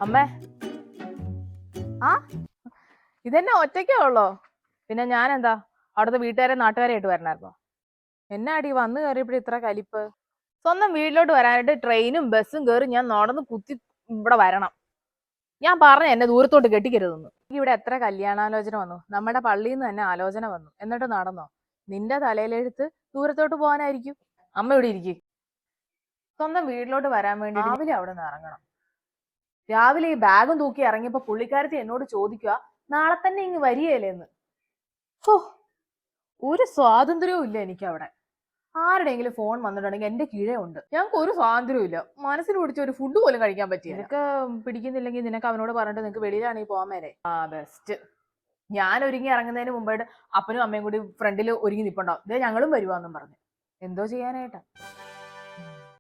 അമ്മേ, ആ ഇതെന്നെ ഒറ്റയ്ക്കേ ഉള്ളോ? പിന്നെ ഞാനെന്താ അവിടുത്തെ വീട്ടുകാരെ നാട്ടുകാരായിട്ട് വരണമായിരുന്നോ? എന്നാടി വന്നു കയറിയപ്പോഴും ഇത്ര കലിപ്പ്? സ്വന്തം വീട്ടിലോട്ട് വരാനായിട്ട് ട്രെയിനും ബസ്സും കയറി ഞാൻ നടന്ന് കുത്തി ഇവിടെ വരണം. ഞാൻ പറഞ്ഞ എന്നെ ദൂരത്തോട്ട് കെട്ടിക്കരുതെന്ന്. ഇവിടെ എത്ര കല്യാണാലോചന വന്നു, നമ്മുടെ പള്ളിയിൽ നിന്ന് തന്നെ ആലോചന വന്നു, എന്നിട്ട് നടന്നോ? നിന്റെ തലയിലെഴുത്ത് ദൂരത്തോട്ട് പോകാനായിരിക്കും. അമ്മ ഇവിടെ ഇരിക്കും. സ്വന്തം വീട്ടിലോട്ട് വരാൻ വേണ്ടി രാവിലെ അവിടെ നിന്ന് ഇറങ്ങണം. രാവിലെ ഈ ബാഗും തൂക്കി ഇറങ്ങിയപ്പോ പുള്ളിക്കാരത്തി എന്നോട് ചോദിക്കുക, നാളെ തന്നെ ഇങ്ങ് വരികയല്ലേന്ന്. ഹോ, ഒരു സ്വാതന്ത്ര്യവും ഇല്ല എനിക്ക് അവിടെ. ആരുടെയെങ്കിലും ഫോൺ വന്നിട്ടുണ്ടെങ്കിൽ എന്റെ കീഴേ ഉണ്ട്. ഞങ്ങൾക്ക് ഒരു സ്വാതന്ത്ര്യവും ഇല്ല. മനസ്സിന് പിടിച്ച ഒരു ഫുഡ് പോലും കഴിക്കാൻ പറ്റിയ. നിനക്ക് പിടിക്കുന്നില്ലെങ്കിൽ നിനക്ക് അവനോട് പറഞ്ഞിട്ട് നിനക്ക് വെളിയിലാണെങ്കിൽ പോകാൻ മേലെ. ആ ബെസ്റ്റ്. ഞാൻ ഒരുങ്ങി ഇറങ്ങുന്നതിന് മുമ്പായിട്ട് അപ്പനും അമ്മയും കൂടി ഫ്രണ്ടിൽ ഒരുങ്ങി നിൽപ്പുണ്ടാവും. ഇതേ ഞങ്ങളും വരുവാന്നും പറഞ്ഞു. എന്തോ ചെയ്യാനായിട്ടാ.